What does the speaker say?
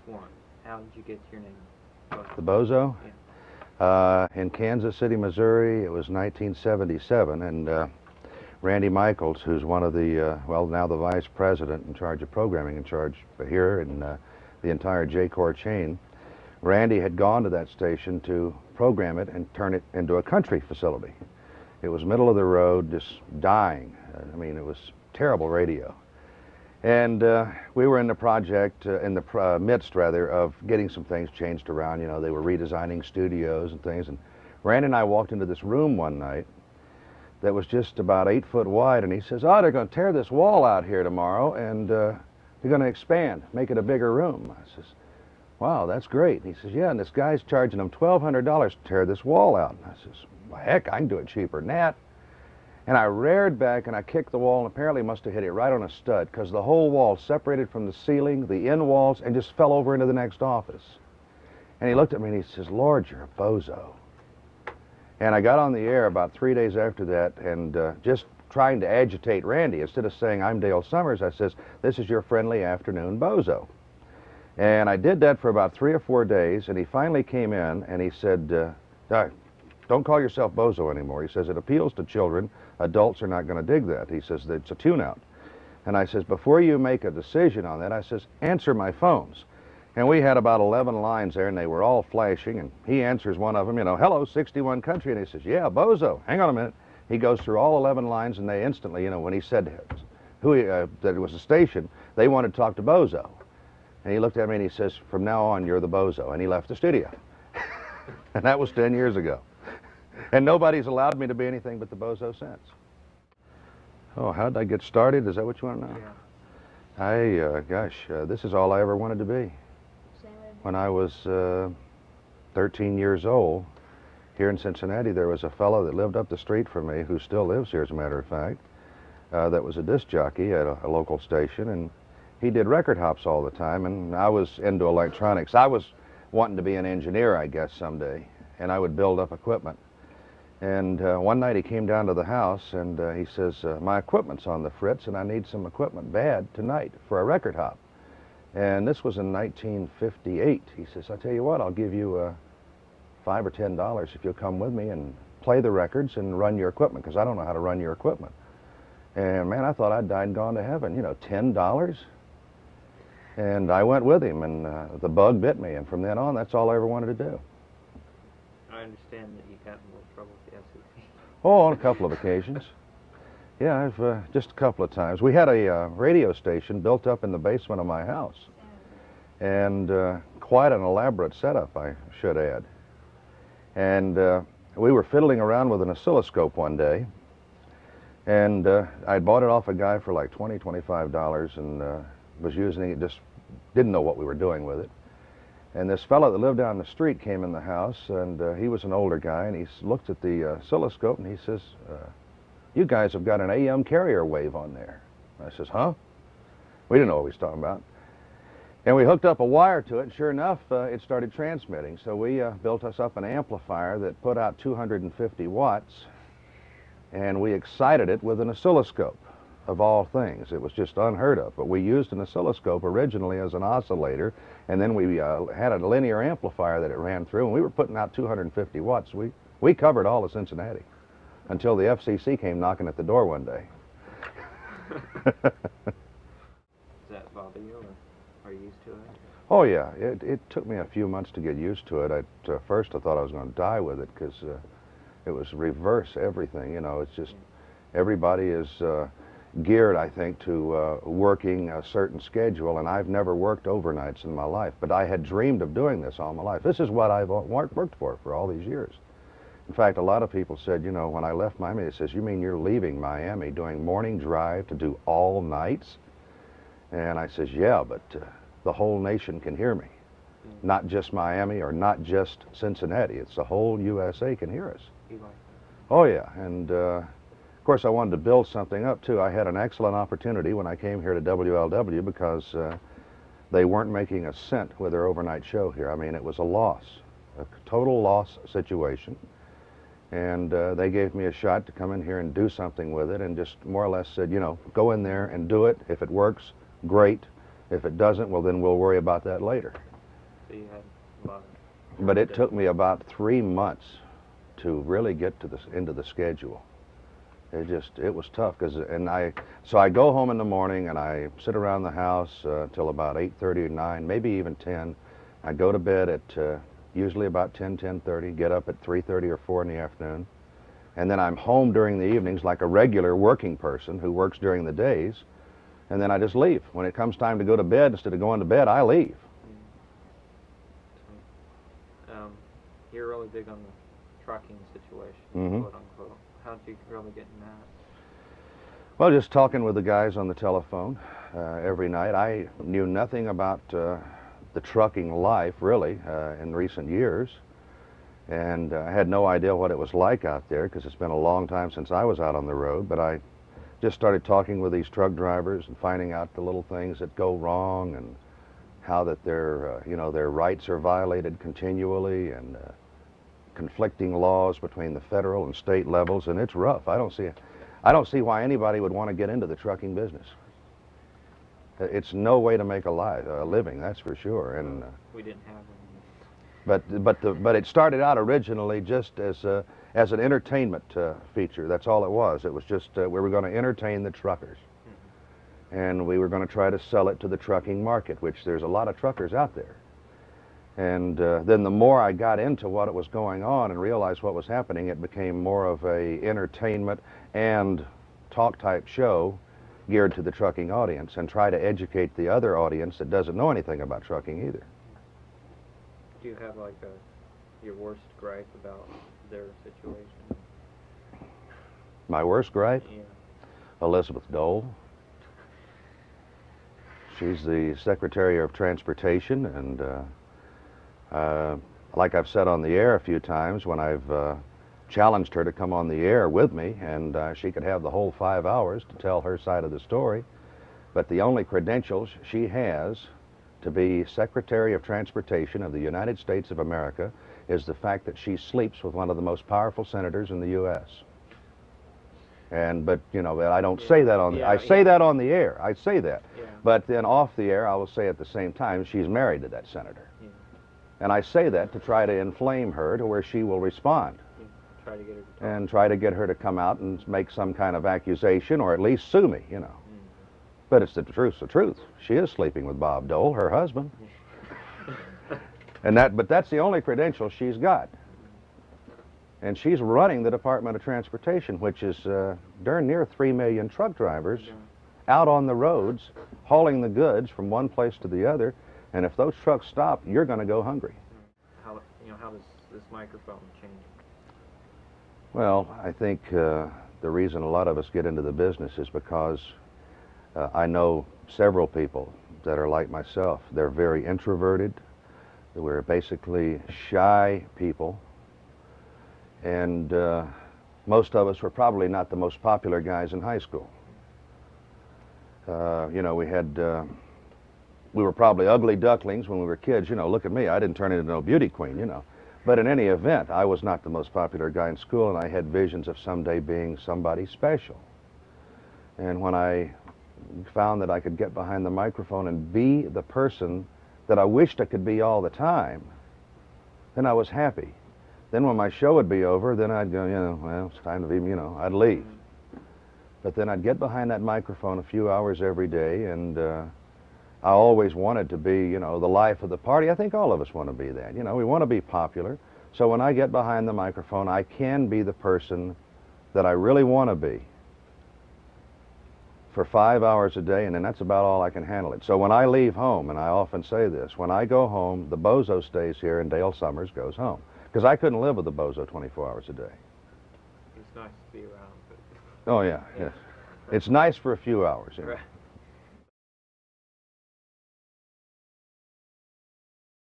one. How did you get your name? Go ahead. The Bozo? Yeah. In Kansas City, Missouri, it was 1977, and Randy Michaels, who's one of the, well, now the vice president in charge of programming, in charge here in the entire J-Corps chain, Randy had gone to that station to program it and turn it into a country facility. It was middle of the road, just dying. I mean, it was terrible radio. And we were in the project, in the midst, rather, of getting some things changed around. You know, they were redesigning studios and things. And Randy and I walked into this room one night that was just about 8 foot wide, and he says, "Oh, they're going to tear this wall out here tomorrow, and they're going to expand, make it a bigger room." I says, "Wow, that's great." And he says, "Yeah, and this guy's charging them $1,200 to tear this wall out." And I says, "Well, heck, I can do it cheaper than that." And I reared back and I kicked the wall, and apparently must have hit it right on a stud, because the whole wall separated from the ceiling, the end walls, and just fell over into the next office. And he looked at me and he says, "Lord, you're a bozo." And I got on the air about 3 days after that, and just trying to agitate Randy, instead of saying, "I'm Dale Summers," I says, "This is your friendly afternoon bozo." And I did that for about 3 or 4 days, and he finally came in and he said, "Don't call yourself Bozo anymore." He says, "It appeals to children. Adults are not going to dig that." He says, "It's a tune-out." And I says, "Before you make a decision on that," I says, "answer my phones." And we had about 11 lines there, and they were all flashing, and he answers one of them, you know, "Hello, 61 country," and he says, "Yeah, Bozo. Hang on a minute." He goes through all 11 lines, and they instantly, you know, when he said that it was a station, they wanted to talk to Bozo. And he looked at me and he says, "From now on, you're the Bozo," and he left the studio. And that was 10 years ago. And nobody's allowed me to be anything but the Bozo since. Oh, how did I get started? Is that what you want to know? Yeah. Gosh, this is all I ever wanted to be. When I was 13 years old, here in Cincinnati, there was a fellow that lived up the street from me, who still lives here, as a matter of fact, that was a disc jockey at a local station, and he did record hops all the time, and I was into electronics. I was wanting to be an engineer, I guess, someday, and I would build up equipment. And one night he came down to the house, and he says, "My equipment's on the fritz, and I need some equipment bad tonight for a record hop." And this was in 1958. He says, "I tell you what, I'll give you $5 or $10 if you'll come with me and play the records and run your equipment, because I don't know how to run your equipment." And man, I thought I'd died and gone to heaven. You know, $10? And I went with him, and the bug bit me, and from then on, that's all I ever wanted to do. I understand that you got in a little trouble with the FCC. Oh, on a couple of occasions. Yeah, I've just a couple of times. We had a radio station built up in the basement of my house, and quite an elaborate setup, I should add. And we were fiddling around with an oscilloscope one day, and I'd bought it off a guy for like $20, $25, and was using it, just didn't know what we were doing with it. And this fellow that lived down the street came in the house, and he was an older guy, and he looked at the oscilloscope, and he says, "You guys have got an AM carrier wave on there." I says, "Huh?" We didn't know what he was talking about. And we hooked up a wire to it, and sure enough, it started transmitting. So we built us up an amplifier that put out 250 watts, and we excited it with an oscilloscope, of all things. It was just unheard of. But we used an oscilloscope originally as an oscillator, and then we had a linear amplifier that it ran through, and we were putting out 250 watts. We covered all of Cincinnati until the FCC came knocking at the door one day. Does that bother you, or are you used to it? Oh yeah, it took me a few months to get used to it. At first I thought I was going to die with it, because it was reverse everything. You know, it's just everybody is geared, I think, to working a certain schedule, and I've never worked overnights in my life, but I had dreamed of doing this all my life. This is what I've worked for all these years. In fact, a lot of people said, you know, when I left Miami, they says, "You mean you're leaving Miami, doing morning drive to do all nights?" And I says, "Yeah, but the whole nation can hear me. Not just Miami, or not just Cincinnati. It's the whole USA can hear us." You like Oh yeah, and of course I wanted to build something up too. I had an excellent opportunity when I came here to WLW, because they weren't making a cent with their overnight show here. I mean, it was a loss, a total loss situation. And they gave me a shot to come in here and do something with it, and just more or less said, you know, go in there and do it. If it works, great. If it doesn't, well, then we'll worry about that later. So you had about. But it took me about 3 months to really get to into the schedule. It was tough so I go home in the morning and I sit around the house till about 8:30 or 9, maybe even 10. I go to bed at usually about 10:30, get up at 3:30 or 4 in the afternoon, and then I'm home during the evenings like a regular working person who works during the days, and then I just leave. When it comes time to go to bed, instead of going to bed, I leave. You're really big on the trucking situation, quote unquote. How'd you really get in that? Well, just talking with the guys on the telephone every night. I knew nothing about the trucking life, really, in recent years. And I had no idea what it was like out there because it's been a long time since I was out on the road. But I just started talking with these truck drivers and finding out the little things that go wrong and how that their rights are violated continually, and conflicting laws between the federal and state levels, and it's rough. I don't see why anybody would want to get into the trucking business. It's no way to make a living, that's for sure. And we didn't have any. but it started out originally just as an entertainment feature. That's all it was. It was just we were going to entertain the truckers, and we were going to try to sell it to the trucking market, which there's a lot of truckers out there. And then the more I got into what was going on and realized what was happening, it became more of a entertainment and talk type show geared to the trucking audience, and try to educate the other audience that doesn't know anything about trucking either. Do you have like your worst gripe about their situation? My worst gripe? Yeah. Elizabeth Dole. She's the Secretary of Transportation, and like I've said on the air a few times, when I've challenged her to come on the air with me, and she could have the whole 5 hours to tell her side of the story, but the only credentials she has to be Secretary of Transportation of the United States of America is the fact that she sleeps with one of the most powerful senators in the U.S. But you know, I don't say that on I say that on the air. I say that. Yeah. But then off the air, I will say at the same time, she's married to that senator. Yeah. And I say that to try to inflame her to where she will respond. Try to get her to talk. And try to get her to come out and make some kind of accusation, or at least sue me, you know. But it's the truth. She is sleeping with Bob Dole, her husband. But that's the only credential she's got. And she's running the Department of Transportation, which is darn near 3 million truck drivers out on the roads, hauling the goods from one place to the other. And if those trucks stop, you're going to go hungry. How does this microphone change? Well, I think the reason a lot of us get into the business is because I know several people that are like myself. They're very introverted. We're basically shy people. And most of us were probably not the most popular guys in high school. You know, we were probably ugly ducklings when we were kids. You know, look at me, I didn't turn into no beauty queen, you know. But in any event, I was not the most popular guy in school, and I had visions of someday being somebody special. And when I found that I could get behind the microphone and be the person that I wished I could be all the time, then I was happy. Then when my show would be over, then I'd go, you know, well, it's time to be, you know, I'd leave. But then I'd get behind that microphone a few hours every day, and I always wanted to be, you know, the life of the party. I think all of us want to be that. You know, we want to be popular. So when I get behind the microphone, I can be the person that I really want to be for 5 hours a day, and then that's about all I can handle it. So when I leave home, and I often say this, when I go home, the Bozo stays here and Dale Summers goes home. Because I couldn't live with the Bozo 24 hours a day. It's nice to be around. Oh, yeah, yes. It's nice for a few hours. Yeah. Right.